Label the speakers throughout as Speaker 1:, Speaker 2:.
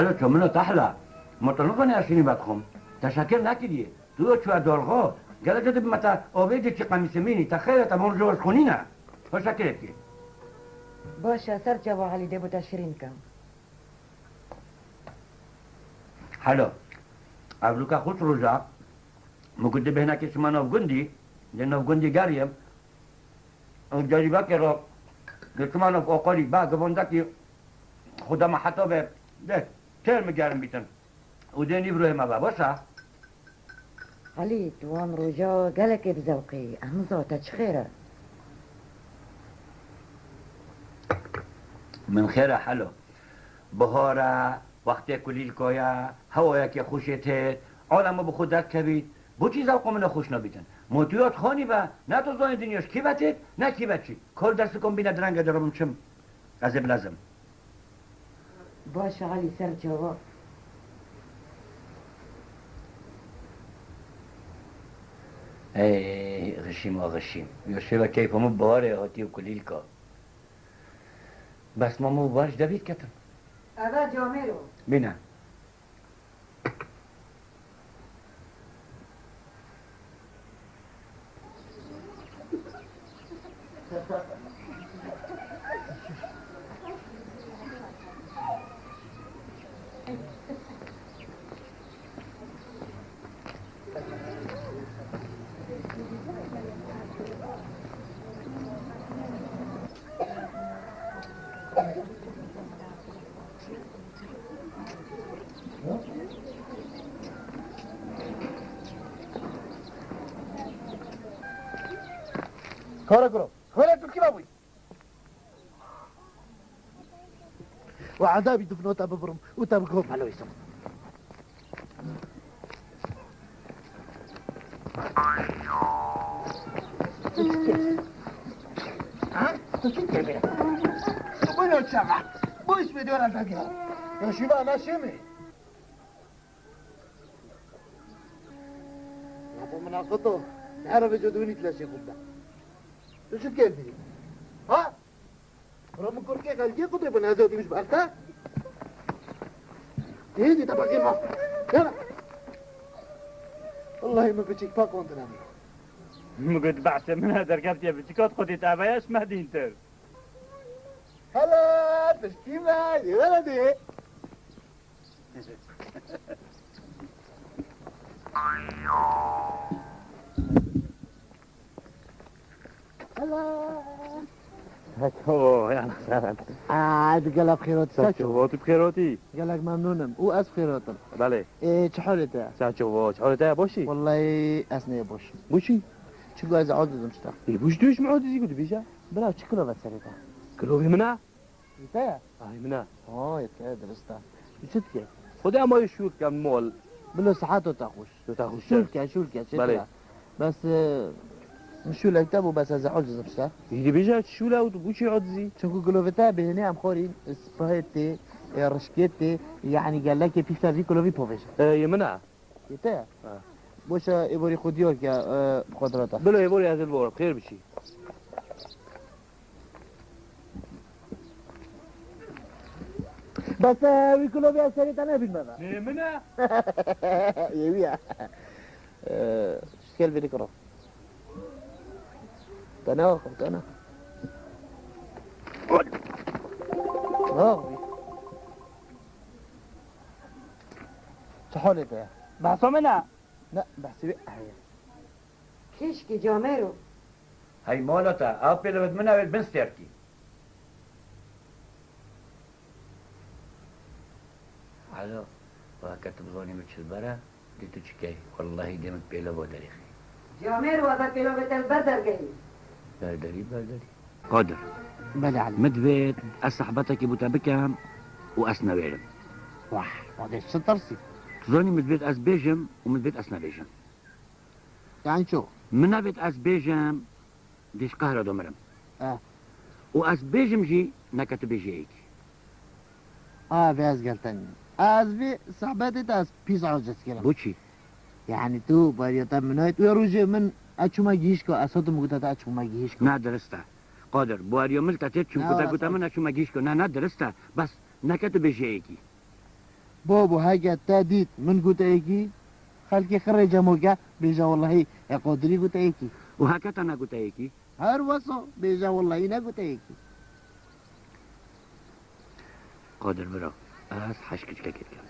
Speaker 1: حالا تو منو تحلا مطلوب کنی اشینی بدخم تشکر نکردی تو چوه دارغا گله جده بمتا آویدی چی قمیسه مینی تا خیلی تا من جوز خونی نه تشکر کی
Speaker 2: باشه سر جوا حالی ده بوده شیرین کم
Speaker 1: حالا اولو که خود روزا مگود بهنا که شما نوگندی ده نوگندی گریم اون جریبه که را که شما نو آقاری با گوانده که خدا ما حتی به ده ترم گرم بیتن او ده نیبروه ما باشه
Speaker 2: حالی تو هم روژا گلک بزوقی همزا تا چه خیره
Speaker 1: من خیره حلو بهاره وقتی کلیل کویا هوایی که خوشته عالمو به خود دست کبید بو چیز ذوق من خوش نبیتن موتیات خانی با نه تو زای دنیاش کی بچه نه کی بچی کل دست کن بینه درنگ درم چم از لازم
Speaker 2: باشه حالی سر جوا
Speaker 1: ای غشیم غشیم یوشوا کیفمو باره هاتی و کلیل کا بس مامو باش دوید کتم
Speaker 2: اول جامعه رو
Speaker 1: بینه
Speaker 3: کارا کرو خیلی تو کی بابوی و عذابی دفنو تا ببرم و تا بگو بلویسم تو چی کنی؟ تو بینو چقدر بوش بدور از اگر یا شیوا نشمی نبو مناقضه نعرف جدوني تلاشي خبا شو تكلمني؟ ها؟ رغم كل كيك الجي قدري بنازوتي مش بألتا؟ تيجي تبقي ما يلا والله ما بتشيك باك وانت نامي
Speaker 4: مقد بعث منها درقبت يا بتشيكات خدي تابعيش مهدينتر
Speaker 3: هلا تشكي معي يا ولدي هلا
Speaker 4: اوه يا خسارة
Speaker 3: عاد قلب خيرات ساتشو
Speaker 4: شوفوتي بخيروتي
Speaker 3: قالك ممنونم وأس خيراتم
Speaker 4: بله
Speaker 3: إيه شحالته
Speaker 4: شوفوت حالتها باشي
Speaker 3: والله أسنى باش
Speaker 4: بوشي
Speaker 3: شو عايز أعود مشتاق
Speaker 4: بوش دوش معود زي قد بيجا
Speaker 3: بلا شكله بس سريتا
Speaker 4: كلوبي منها
Speaker 3: يتايا
Speaker 4: هاي منها
Speaker 3: يتايا درستا شتك
Speaker 4: خدا ما يشوك كم مول
Speaker 3: بلو ساعاته تاخوش
Speaker 4: تاخوش
Speaker 3: شولكا
Speaker 4: بله
Speaker 3: بس مشو لكتابه بس از عجز مشتا
Speaker 4: يجي بيجا شولا وبوشي عدزي
Speaker 3: چونكو قلوبتا بهني هم خورين اسبرايتي رشكيتي يعني قال لك في فريق كلوبي بوفيش
Speaker 4: يا منها
Speaker 3: يتايا بوش يبوري خديوك يا خضرته
Speaker 4: بلو يبوري هذا البور بخير بشي
Speaker 3: بس ويكلو بيا سريت انا بالمذا
Speaker 4: منها
Speaker 3: يبيع شكل بدي كرو تناخذ انا راغبي صحولي
Speaker 4: بحثوا منها
Speaker 3: لا بحسب هي
Speaker 2: كشكي جامعه رو
Speaker 1: هاي مالتا أبي لو بدمنا بنستيركي حلو وكتب ظوني متشل برا ديتو تشكي والله ديمك بيلا بودريخي
Speaker 2: جامعه رو هذا كيلومتر بدر جاي
Speaker 1: بردري قادر
Speaker 3: بلا علي
Speaker 1: مدبيت أصحبتك بوتابكام وأسنويرم
Speaker 3: واح هذا الشطرسي
Speaker 1: تظني مدبيت أسبيجم ومدبيت أسنبيجم
Speaker 3: يعني شو
Speaker 1: من بيت أسبيجم ديش قهرة دمرم وأسبيجم جي نكتب جيك
Speaker 3: بياز قلتني بي صحبتي تاس بيس عوجت كلام
Speaker 1: بوشي
Speaker 3: يعني تو باريو تمنايت ويروجي من أشو ما جيشكو أصوتو مقطع أشو ما جيشكو
Speaker 1: نا درسته قادر بواريو ملتا تيت شو كتا كتا من أشو ما جيشكو نا درسته بس نكتب جيكي
Speaker 3: بابو هاگه تا دید من گوته ایکی خلقی خرج موگه بیجا والله قادری گوته ایکی
Speaker 1: و هکتا نگوته یکی
Speaker 3: هر واسو بیجا والله نگوته ایکی
Speaker 1: قادر برا از حشکش که کن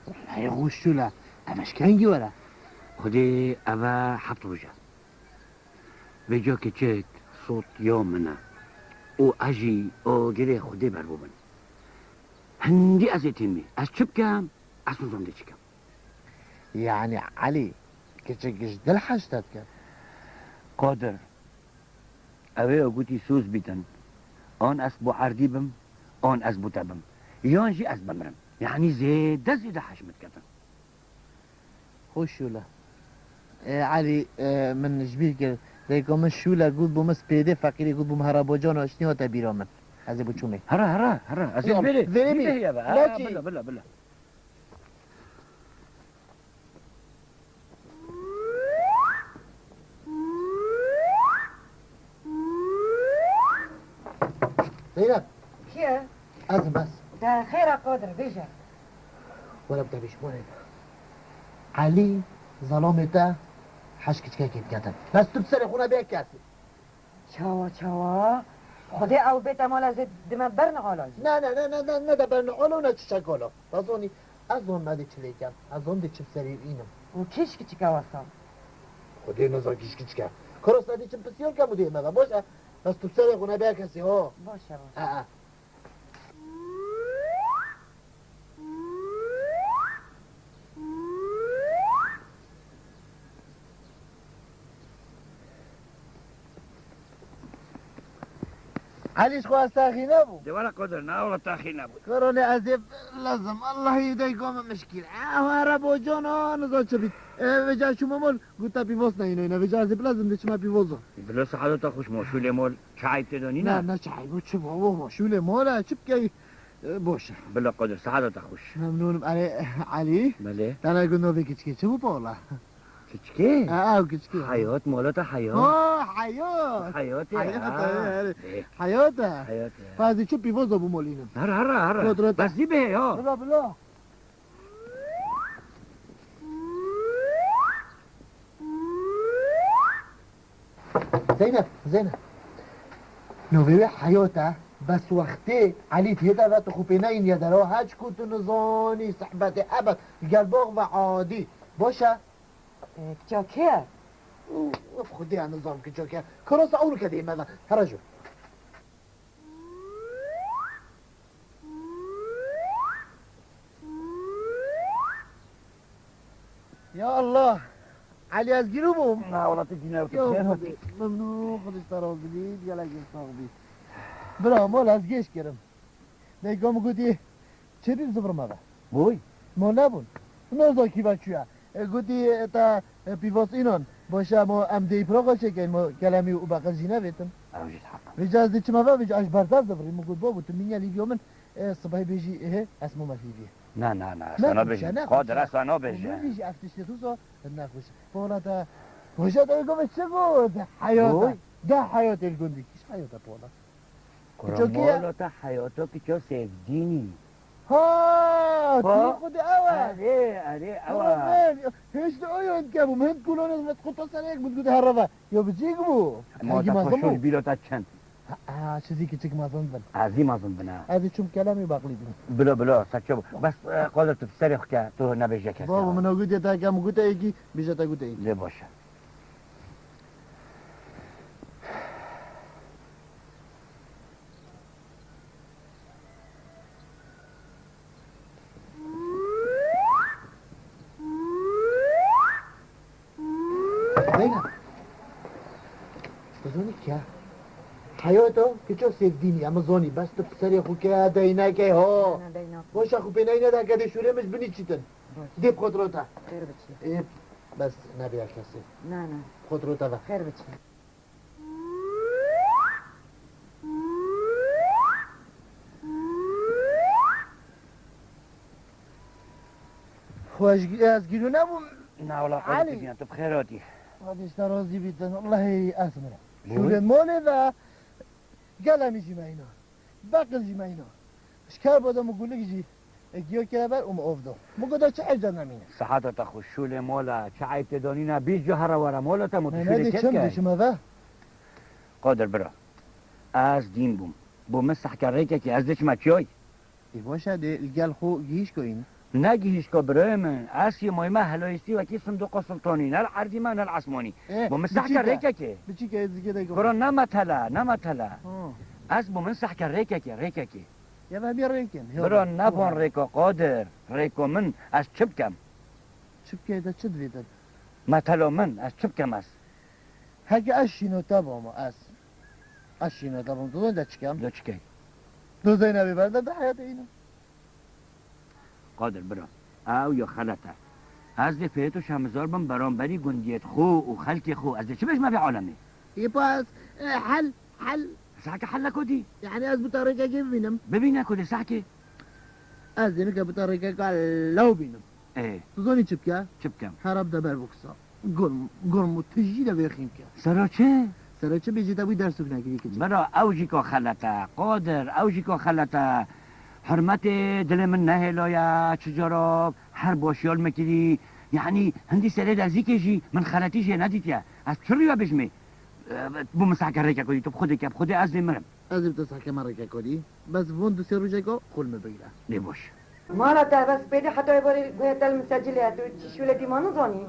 Speaker 3: والله خوشولا امش کنگی ورا
Speaker 1: خودی اوه حبت روژه به جا که چک صوت یا منه او اجی او گره خودی بر ببن هندی از ایتیمی از چه بکم از اون زنده چکم
Speaker 3: يعني علي كتشكش دل حاجتك كان
Speaker 1: قادر اوه او گوتی سوز بیتن آن از بو عردی بم آن از بو تبم یان جی از بمرم یعنی زیده حشمت کتن
Speaker 3: خوشولا علي من جبيك ديكو من شولا قول بومس بيدي فقيري قول بوم هرابوجان اشني هتا بيرامن هذا بوچومي
Speaker 1: هرا از
Speaker 3: يلا،
Speaker 1: بره
Speaker 3: ذهبي.
Speaker 1: بره بقى
Speaker 3: لا تي.
Speaker 1: بلا
Speaker 3: زينب
Speaker 2: كيف؟
Speaker 3: أزم بس
Speaker 2: ده خير يا قادر بيجا
Speaker 3: ولا بدأ بيشمونه علي ظلامته حشكش كيف كتن بس تبصري خونا بيك كاسي
Speaker 2: چاوا خودی او بیت مال از دم برن حالا
Speaker 3: نه ده برن اولو نه چشکالا تازوني أظن ما دي چليكم أظن دي چبسري إينم
Speaker 2: و کیش کی چیکا واسم
Speaker 3: خودی نزا کش کم کروس ندی چم پسیار کم بودی مگه باشه بس تبصري خونا بيك كاسي ها
Speaker 2: باشه
Speaker 3: عليش خو استاخي نبو
Speaker 1: ده ولا قدر نه ولا تاخیر نبود
Speaker 3: كورونا عزيب لازم الله يديكم مشكلة هربو جانا نزا چبید وجا شما مول گوتا پیوز نه اینا وجا عزيب لازم دي شما پیوزا
Speaker 1: بلا سعادت تا خوش ماشول مول چای تدانی
Speaker 3: نه
Speaker 1: نه
Speaker 3: نه چای بو چه بابا شوله مالا چه بکی باشه
Speaker 1: بلا قدر سعادت تا خوش
Speaker 3: ممنونم علي
Speaker 1: بله
Speaker 3: تانا قلنا بك چه بو بالا
Speaker 1: کچکی
Speaker 3: كشكي
Speaker 1: حیات مالات حیات
Speaker 3: حيات
Speaker 1: حیات
Speaker 3: حيات
Speaker 1: حیات
Speaker 3: فازي چه پیوزا بو مولينا
Speaker 1: هر
Speaker 3: قدرت.
Speaker 1: بس دی به یا
Speaker 3: بلا زينب نوبي حياته بس وقتي علي تيدا لا تخوبينين يا درو هاج كنت نظاني صحبتي ابد قلبوغ وعادي باشا
Speaker 2: چا کیه؟
Speaker 3: وف خدي عن نظام كجوكا كروس اقول كده ماذا هرجو يا الله علي از جنوبهم
Speaker 1: نه ولا تجينا
Speaker 3: يا خدي ممنوع خدش طرف جديد يلا جيش صاحبي برا مال از جيش كرم نيقوم قلتي چه زبر ماذا
Speaker 1: بوی
Speaker 3: ما نبون نوزا کی بچویا گوتی تا پیواس اینان باشه ما ام دی پراغا چکن ما کلمی او بقى زینه بیتن
Speaker 1: اوجد حق
Speaker 3: ویجا از دی چما با ویجا اش بردار دبری مو گود بابو تو مینیا لیبیا من صبح بیجی اه اسمو مفیدی
Speaker 1: نه اصلا بشه قادر اصلا بشه
Speaker 3: بیجی افتش تو سا نخوش پولا تا باشه تا گم چه بود حیات ده حیات الگندی کیش حیات پولا
Speaker 1: کرامالات حیاتا که چه سفدینی
Speaker 3: ها تو خود اول
Speaker 1: اره اوا
Speaker 3: هیچ آیان که بوم هند کلون از مسقط سر یک بود هربا یا بچیک بو
Speaker 1: ما تخشول بیلوتا چند
Speaker 3: چیزی که چیک مازن بن
Speaker 1: عظیم ازم بنا
Speaker 3: از چوم کلامی باقلی بن
Speaker 1: بلا سچو بس قادر تفسری که تو نبیجه کسی
Speaker 3: بابا من گوید تا کم گوت ایکی بیجا تا گوت ایکی
Speaker 1: ده باشه
Speaker 3: زینب بزنی کیا حیاتو که چو سفدینی اما زونی بس تو پسری خو که دینه که ها باشه خو پینه نده که شوره مش بینی چیتن دیب خود رو تا
Speaker 2: خیر بچی
Speaker 3: بس نبیا کسی
Speaker 2: نه
Speaker 3: خود رو تا
Speaker 2: خیر بچی
Speaker 3: خوش از گیرو نبوم
Speaker 1: نه ولا قادر
Speaker 3: علي.
Speaker 1: تبین تو بخیراتی
Speaker 3: هذه اشترازي بيتن الله أثمره
Speaker 1: بوي.
Speaker 3: شو المولى ذا قلمي جمعينا باقل جمعينا اشكال بدا مقول لك جي اگیو که بر افدو مگه چه عجب نمینه
Speaker 1: صحتت خوشول مولا چه عیب دانی نه بیج جو هر وره مولا تا
Speaker 3: نه
Speaker 1: متشول
Speaker 3: دی چم
Speaker 1: که
Speaker 3: دیشم و
Speaker 1: قادر برا از دین بوم مسح کرده که از دش مچیای
Speaker 3: ای باشه دی الگل خو گیش کوین
Speaker 1: نگی هیچ که برای من اسی مایمه هلایستی و کی صندوق سلطانی نه العرضی من العثمانی بوم مسح کرده که
Speaker 3: بچی که دیگه دیگه
Speaker 1: برا نمتلا از بوم مسح کرده که
Speaker 3: یا و بیا ریکن
Speaker 1: برا نبان ریکا قادر ریکا من از چپ کم
Speaker 3: چپ که دا چه دویدن
Speaker 1: مثلا من از چپ کم است
Speaker 3: هگه اشینو تبام اشینو تبام تو دا چکم
Speaker 1: دو چکی
Speaker 3: دو زینبی برده به حیات اینو
Speaker 1: قادر برا او یا خلطه از دی فیتو شمزار بم برام بری گندیت خو و خلق خو از دی چه بش ما به عالمی
Speaker 3: ای باز حل
Speaker 1: ساکه حل کدی
Speaker 3: یعنی از بطریقه که ببینم
Speaker 1: ببینه کدی ساکه
Speaker 3: از اینو که بطریقه که لو بینم
Speaker 1: اه
Speaker 3: تو زنی چپ که
Speaker 1: چپ کم
Speaker 3: حراب دا بر بکسا گرم و تجی دا بخیم که
Speaker 1: سرا چه
Speaker 3: سر چه بیجی دا بوی درسو نگیری که
Speaker 1: برا اوجی که خلطه قادر اوجی که خلطه حرمت دل من نهلایا چجورا هر باشیال مکری یعنی هندی سره در زیکشی من خلطیش ندیدیا از چری و بشمی بو مسحکر ریکا کدی تو خود از نمرم
Speaker 3: از تو سحکه مرکه کدی بس وون دو سه روزه که خل مبیره
Speaker 1: نباش
Speaker 2: مالا تا بس بده حتی باری گویت المسجله تو چشول دیمانو زانی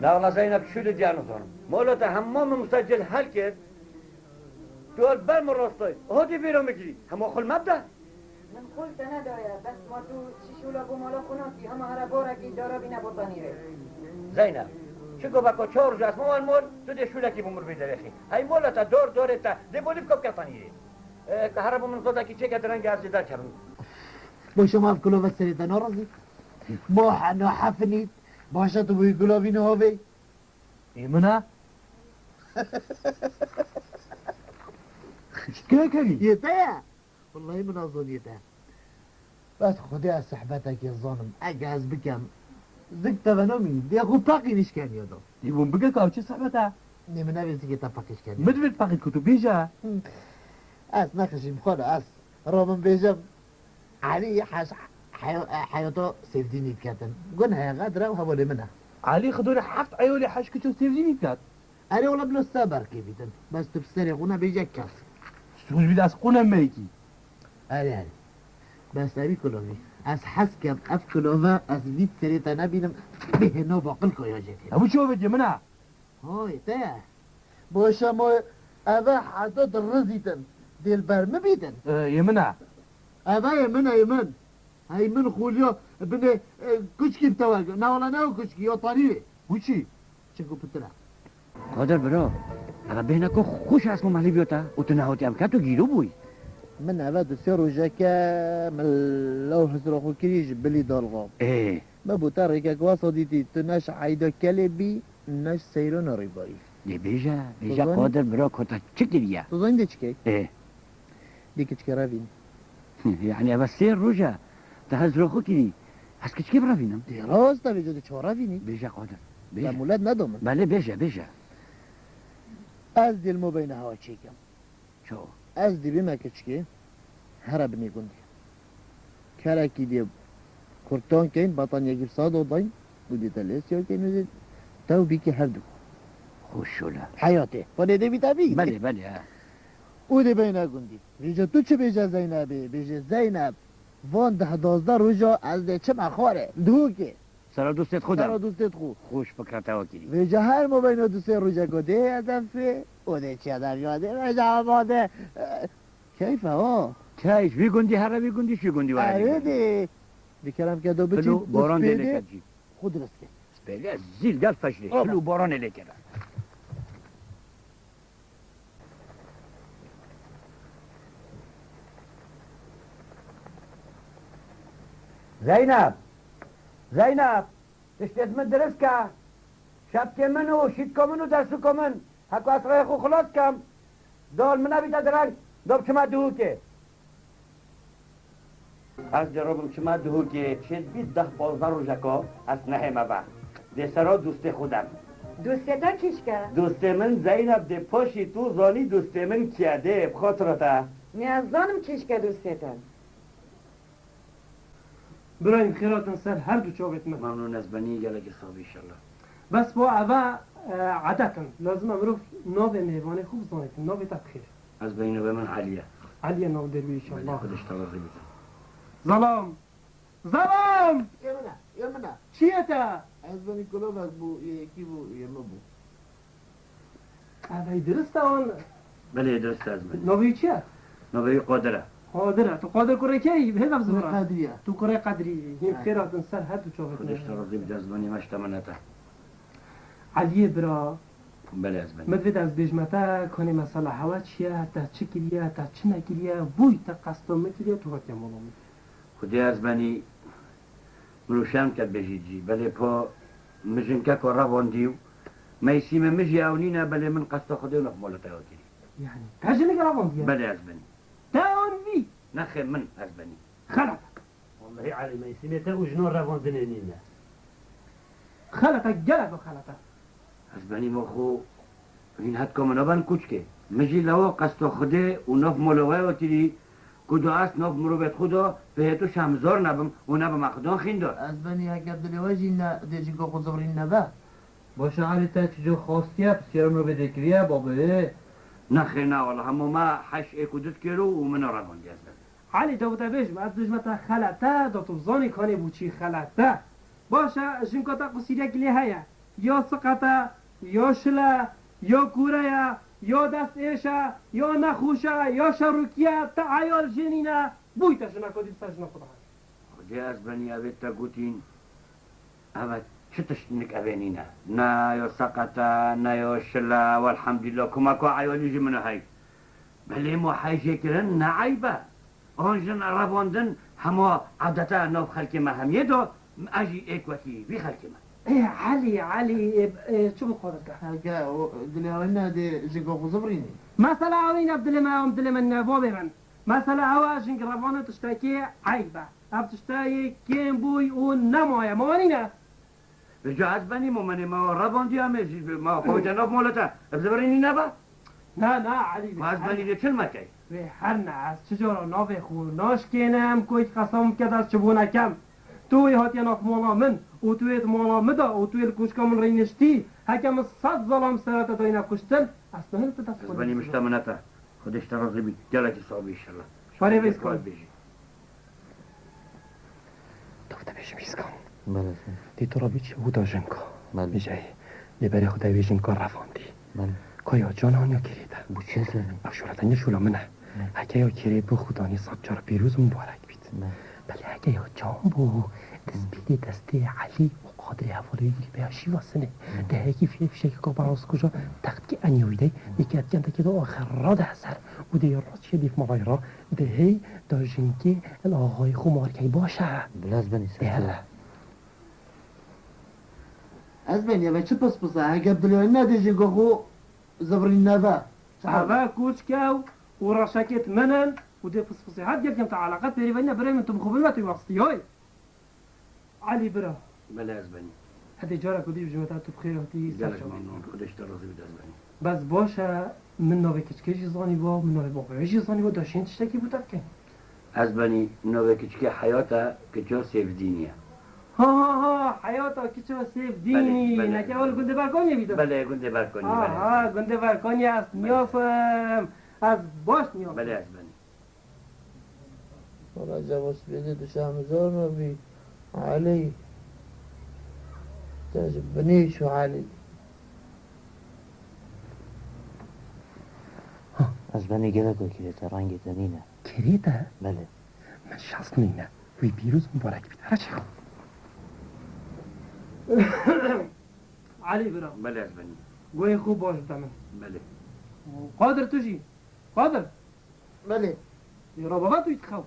Speaker 1: لا والله زينب شو اللي ديانو صار مولته همام مسجل حل كده دول برم راستای هادي بيرو مكري هم خل مبدا
Speaker 2: من قلت ندایا بس ما تو چشولا بو مالا خوناتی همه هر بارا که دارا بینه بطانی ره
Speaker 1: زينب شكو باكو چهار جاس مو المول تو دي شو لكي بمر بيدر اخي هاي مولته دور تا دي بوليف كوب كطاني كهربا من صوتا كي چه كترن جاز دا كرن
Speaker 3: با شما کلو بسری تا نارزی ما حفنید باشه تو بوی گلابی نهاوی
Speaker 1: ایمنا شكا كري
Speaker 3: یته والله من اظن یته بس خودی از صحبتك يا ظالم اجهز بكم زكت بنومي دي اخو باقي نش كان يدو
Speaker 1: يبون بقى كاوتش صحبتها
Speaker 3: نمنا بيزي تفاقش كان
Speaker 1: مدبر باقي كتب بيجا
Speaker 3: اس نخشي مخونا اس رومن بيجم علي حياته سيفديني بكاتن قلنا يا غادرة وهبولي منها
Speaker 1: علي خدوني حفت عيولي حشكتو سيفزيني كات
Speaker 3: أنا والله بلو السابر كيفيتن بس تبستري غونا بيجا كاس
Speaker 1: سوش بداس قونا ميكي
Speaker 3: هاري بس أبي كلومي أس حسكم أف كلوما أس بيت سريتا نبينم به نو باقلكو يا جيتي
Speaker 1: ابو شو بدي منها
Speaker 3: هاي تاه باشا ما أبا حدد الرزيتن دي البرم بيتن
Speaker 1: يمنع
Speaker 3: أبا يمن هاي من خوليو بني كشكي بتواجه نا والله ناو كشكي يا طريقي
Speaker 1: وشي
Speaker 3: شكو بتلا
Speaker 1: قادر برا اگر بهنا کو خوش اسمو محلی بیوتا و تو نهاتی هم تو گیرو بوی
Speaker 3: من عباد السير وجاكا من لو حسر خو كريج بلي دالغام
Speaker 1: ايه
Speaker 3: ما بوتاريكا كواصديتي تناش عايدة كلبي ناش سيرون ريباري
Speaker 1: دي بيجا
Speaker 3: تظن؟
Speaker 1: قادر برا كنت چكريا
Speaker 3: تظن دي چكي
Speaker 1: ايه
Speaker 3: ديك چكي رافين
Speaker 1: يعني بس سير رجا تهز روخو كري هس كي برافينم
Speaker 3: دي راست بيجو دي چو رافيني
Speaker 1: بيجا قادر
Speaker 3: لا
Speaker 1: بيجا
Speaker 3: مولاد ندومن
Speaker 1: بله بيجا
Speaker 3: از دي المبين هوا چيكم
Speaker 1: شو
Speaker 3: از دي بما كچكي هرب نيگوندي كاراكي دي كورتون كين بطن يجيب صاد وضين ودي تلس يو كين ودي تو بيكي هردو
Speaker 1: خوش شولا
Speaker 3: حياتي فني دي بيتابي
Speaker 1: بله
Speaker 3: ودي بينا گوندي بيجا تو چه بيجا زينبي بيجا زينب وان 10-12 روزا از ده چه مخواره دوكي
Speaker 1: سرا دوستت
Speaker 3: سرا
Speaker 1: خودم
Speaker 3: دوستت خو
Speaker 1: خوش فکرتا وکیلی
Speaker 3: بيجا هر ما بينو دو سه روزا گده ادم في ودي چه ادم ياده بيجا آماده كيف ها
Speaker 1: کیش بی گندی هر بی گندی شی گندی
Speaker 3: اره
Speaker 1: وارد
Speaker 3: دي بكلام كدو بچي
Speaker 1: فلو باران دلکت جی
Speaker 3: خود رسكي
Speaker 1: سپیلی زیل گل فشلی
Speaker 3: آبا.
Speaker 1: فلو باران دلکت زینب اشتید من درست که شب که منو شید که منو درسو که من حکو اسرای خو خلاص کم دال من بیتا درنگ داب چما دهو که از جرابم چما دهو که چید بید 10-15 روزکا از نهمه با دسرا دوست خودم
Speaker 2: دوسته کیش که
Speaker 1: دوست من زینب ده پاشی تو زانی دوست من کیاده بخاطرتا
Speaker 2: نیازدانم کیش که دوسته
Speaker 5: برایم خیراتن سر هر دو چاوت من
Speaker 1: ممنون از بنی گلک صاحب ایشالله.
Speaker 5: بس با اوه عادتا لازم امروز ناو میوانه خوب زانید ناو تا بخیر
Speaker 1: از بین و به من علیه.
Speaker 5: علی ناو دروی
Speaker 1: بله
Speaker 5: انشالله
Speaker 1: خودش توضیح بده.
Speaker 5: سلام سلام
Speaker 3: یمنا
Speaker 5: چیه تا
Speaker 3: از بنی کلوب از بو یکی بو یمه بو
Speaker 5: اوه درست آن
Speaker 1: بله درست از بنی.
Speaker 5: ناوی چیه
Speaker 1: نوی قادره.
Speaker 5: قادره تو قادر کره کی به لفظ برا
Speaker 3: قدریه
Speaker 5: تو کره قدری هم خیراتن سر هر دو چاوت
Speaker 1: خودش توضیح بده از بنی مشتمنته.
Speaker 5: علی برا
Speaker 1: بله از بنی.
Speaker 5: مدوید از بیجمتا کنی مثلا هوا چیه تا چی کریه تا چی نکریه بوی تا قصد مکریه تو حکم مولومی
Speaker 1: خودی از بنی مروشم کرد بجیجی بله پا مجن که که رواندیو میسیم مجی اونینا بله من قصد خودی و نخمالتا یاکری.
Speaker 5: یعنی تجلی گرافون دیگه
Speaker 1: بله از بنی.
Speaker 5: تا اون وی
Speaker 1: نخیر من از بنی.
Speaker 5: خلط
Speaker 4: والله علي ما يسميته وجنون رافون دنينينا
Speaker 5: خلطه گلد و خلطه
Speaker 1: از بنی مخو این حد که منابن کوچکه مجی لوا قصد خودی و نف مولوه یاکری کدو است نف مروبت خدا به تو شمزار نبم و نبم اقدان خیندار.
Speaker 3: از بنی هکر دلواجی نه دیجی که خود زبرین نبه
Speaker 6: باشه علی تا چجور خواستیه پس یارم رو بده کریه بابه
Speaker 1: نخیر نه والله همه ما حش اکودت کرو و من رواندی از بنی.
Speaker 5: علی دو تا بیجم از بیجمتا خلطه دو تو زانی کنی بوچی خلطه باشه جنکتا قصیده کلی هیا یا سقطه یا شله یا کوره یا دست ایشه یا نخوشه یا شروکیه تا عیال جنینه بوی تا شنا کدی تا شنا خدا
Speaker 1: خودی از بنی اوید تا گوتین اوید چه تشتینک اوینینه نه یا سقطه نه یا شله والحمدلله کمکو عیالی جمنه های بله ما حیجه کرن نه عیبه آنجن رواندن همه عادتا ناف خلک ما همیه دو اجی اکوتی بی خلک ما.
Speaker 5: علی چه بخواد که
Speaker 3: هکر دلواجی نه دیجی که خود زبرینی
Speaker 5: مثلا اوین عبدل ما عبدل من نبا ببن مثلا هوا جنگ روانه تشتاکی عیبه اب تشتاکی کم بوی و نمایه موانی نه
Speaker 1: به جا از بنی مومنی ما رواندی همه ما خواه جناب مولتا ابزبرینی نبا
Speaker 5: نه علی
Speaker 1: ما از بنی ده چل مکی
Speaker 5: و هر نه از چجورا ناوی خو ناش کنم کویت قسم کد از چبونه کم توی هاتی ناف مولا من و تویت مولا مدا و توی الکوشکا من رینشتی حکم 100 ظلام سرات داینا کشتن اصلا هل تدفع
Speaker 1: از بنی مشتمنتا خودش ترازی بید گلک صاحب ایشالله
Speaker 5: فاری بیس کن
Speaker 7: دفته بشم ایسکان
Speaker 6: بله
Speaker 7: دی تو را بیچه بودا جنکا
Speaker 6: بله.
Speaker 7: بیجایی لبری خدا بی جنکا رفاندی
Speaker 6: بله
Speaker 7: کایا جانان یا کریده
Speaker 6: بو چه زنی
Speaker 7: بخشورتا نشولا منه اگه یا کری بو خدانی صد جار پیروز مبارک بید بله اگه یا جان بو دست دسته علی و قادر حوالی گیری به هشی واسنه ده هکی فیشه که براز کجا تخت که انیویده یکی از گنده که دو آخر را ده سر و ده راست شه دیف مالای را ده هی دا جنگی الاغای خمار که باشه
Speaker 6: بلاز بنی
Speaker 7: ده
Speaker 3: از بنی اوه چه پس پسه هکر دلواجی نه دیجی که خود زبرین نبه
Speaker 5: هوا کوچکاو و رشاکت منن و ده فسفسي هاد يركم تعلاقات بيني وبيننا برا من تبخو بالوقت وقتي هاي علي برا
Speaker 1: بله از بنی
Speaker 5: هدي جارك ودي بجمعتها تبخير هاتي
Speaker 1: گلک
Speaker 5: سرشا
Speaker 1: ممنون خودش ترازی بید از بنی.
Speaker 5: بس باشا من نوبة كتكيجي زاني با من نوبة بابايجي زاني با داشين تشتكي بوتاكين
Speaker 1: از بنی نوه کچکی حیاتا که جا سیف دینیه
Speaker 5: ها حياتا كيتشا سيف ديني
Speaker 1: بله.
Speaker 5: نكي اول گنده برکانيا بيدا
Speaker 1: بله گنده برکنی بله
Speaker 5: گنده برکانيا از نيافم از باش نيافم
Speaker 1: بله از بنی.
Speaker 3: ولا جواز بيدي دشامزار ما بي علي تعجبنيش وعلي
Speaker 6: از بنی گلک و کریه رنگ دنینه
Speaker 7: کریده
Speaker 6: بله
Speaker 7: من شخص نینه وی پیروز مبارک بید هر چی
Speaker 5: علي برا
Speaker 1: بله از بنی.
Speaker 5: قوي خوب باش بتعمل
Speaker 1: بله
Speaker 5: قادر تجي قادر
Speaker 3: بله
Speaker 5: ربابات يتخاف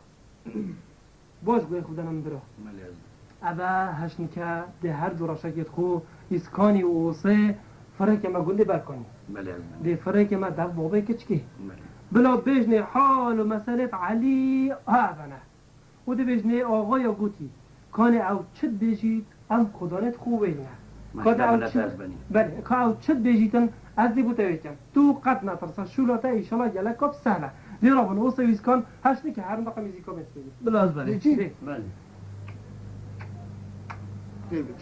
Speaker 5: باش قوي خودنا من برا
Speaker 1: بله از
Speaker 5: ابا هشنكا ده هر دو رشاكت خو اسكاني ووصي فرق ما قلي بركاني
Speaker 1: بله از بنی.
Speaker 5: ده فرق ما دف بابي كچكي
Speaker 1: بله
Speaker 5: بلا بيجني حال ومسألة علي هذا وده بيجني آغايا قوتي كان او چد بيجيت ام خدانت خوبه نه كان او
Speaker 1: مشتملت از بنی.
Speaker 5: بله كان او چد بيجيتن از دي بوتويتم تو قد نترسا شولتا ايشالا جلكاب سهلة دي رابن اوصي ويسكان هشنكا هر رقم يزيكا مسكيني
Speaker 6: بلاز بنی
Speaker 3: چی؟
Speaker 1: بله
Speaker 3: ببینی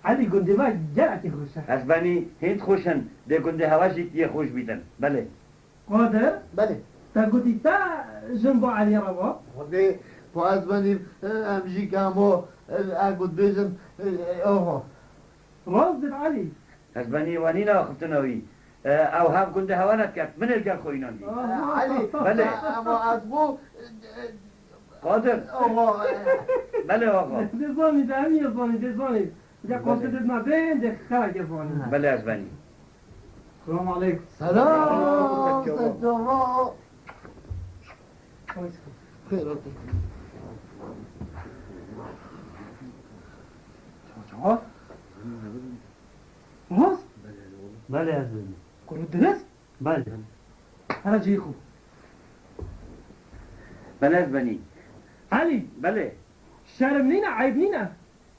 Speaker 5: علی گنده ما گلکی خوشه
Speaker 1: از بنی هند خوشن ده گنده هواشی یه خوش بیدن بله
Speaker 5: قادر
Speaker 3: بله
Speaker 5: تا گوتی تا جنبو علی روا
Speaker 3: خودی با از بنیم امجی کمو اگود بیزن آقا
Speaker 5: راز دل علی
Speaker 1: از بنی وانینا خفتناوی او هم گنده هوانت کرد من الگل خوینان دی
Speaker 3: علی
Speaker 1: بله.
Speaker 3: اما از بو
Speaker 1: قادر
Speaker 3: آقا
Speaker 1: بله آقا
Speaker 5: دزانی ده همی زانی دزانی ده قاصدت ندین ده خرک زانی
Speaker 1: بله از بنی
Speaker 5: سلام علیکم
Speaker 3: سلام سلام خیر
Speaker 5: چه راست
Speaker 4: بله از بنی
Speaker 5: کنو درست
Speaker 4: بله
Speaker 5: هر جای خوب
Speaker 1: بله از بنی
Speaker 5: علی
Speaker 1: بله
Speaker 5: شرم نینه عیب نینه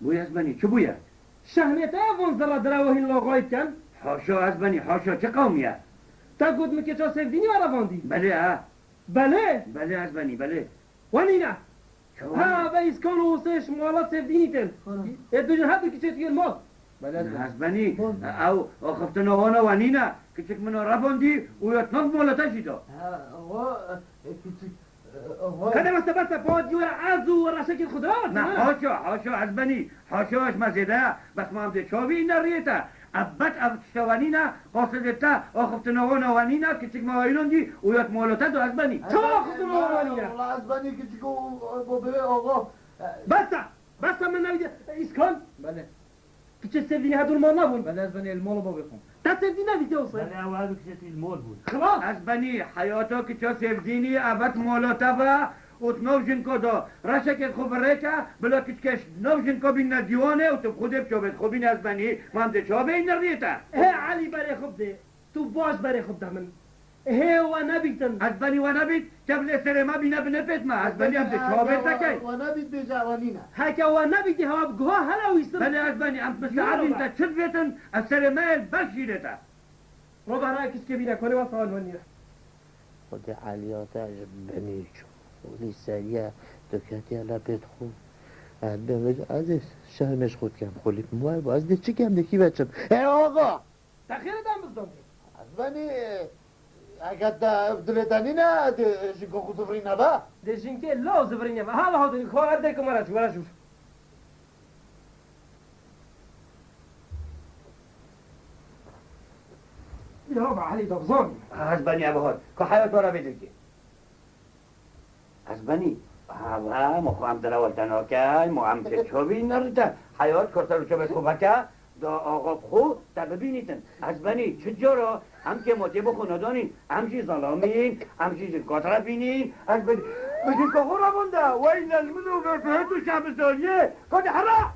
Speaker 1: بوی از بنی چه بویه
Speaker 5: شهنته اون ذره دروهی لاغایت کن
Speaker 1: حاشا از بنی حاشا چه قومیه
Speaker 5: تا گود مکه چا سفدینی و رواندی
Speaker 1: بله ها
Speaker 5: بله
Speaker 1: بله از بنی بله
Speaker 5: و نینه
Speaker 1: چه
Speaker 5: ها و ایسکان و سش موالات سفدینی تن ادوجن هر که چه تیل مال
Speaker 1: از بنی او خفتناوانا وانینا که چک منو رفاندی و یتنام مولتا شیدا
Speaker 3: آقا کچک آقا
Speaker 5: خدم است بس پاد یور عزو و رشک خدا
Speaker 1: نه حاشا حاشا از بنی حاشاش مزیده بس ما هم ده چاوی این ریتا ابت اب شوانینا قاصدتا خفتناوانا وانینا که چک مواینون دی و یت مولتا دو از بنی
Speaker 5: چه خفتناوانیه
Speaker 3: والله از بنی کچک با بره آقا
Speaker 5: بس من نوید ایسکان
Speaker 6: بله
Speaker 5: که چه سفدینی هدول ما نبون
Speaker 6: بله از بنی المال با بخون
Speaker 5: تا سفدینی ندیده اوصه
Speaker 4: بله او هدو کسی المول بود
Speaker 5: خلاص
Speaker 1: از بنی حیاتا که چا سفدینی ابت مولتا با اوت نوشن کو دا رشک خوب ریتا بلا کچکش نوشن کو بین دیوانه و تو خود بچوبت خوبین از بنی من ده چابه این ریتا
Speaker 5: هی علی برای خوب ده تو باش برای خوب ده من هی و نبیتن
Speaker 1: از بنی و نبید قبل سر ما بینه بنپت ما از بنی هم ده چابه تکی
Speaker 3: و نبید به جوانینا
Speaker 5: هکا و نبیتی هوا بگوها هلا ویستن
Speaker 1: بله از بنی هم مساعد انت چه بیتن از سر مال بشیرتا
Speaker 5: رو برای کس که بینه کنه و سوال منیره
Speaker 8: خود علیات عجب بنیچو ولی سریع دکتی علا بید خون بمید عزیز شرمش خود کم خلیب موار با از ده چی کم دکی بچم ای آقا
Speaker 5: تخیره دم بزدم
Speaker 3: از بنی اگر دلتانی نه شکو خود فری نبا
Speaker 5: دشین که لا زبرینه و حالا ها دنی خواه ارده که مرا چورا شور یا با علی دبزانی
Speaker 1: از بنی ابهاد که حیات را بدرگی از بنی ها مخو هم در اول تناکن مو هم که چوبی نریتا حیات کرتا رو چوبت خوبکه دا آقا خو تا ببینیتن از بنی چجورا هم که موتی بخو ندانین همچی ظلامین همچی زرکات را بینین از بنی بجی که خورا بنده و این المنو برفه تو شب سالیه کده حرا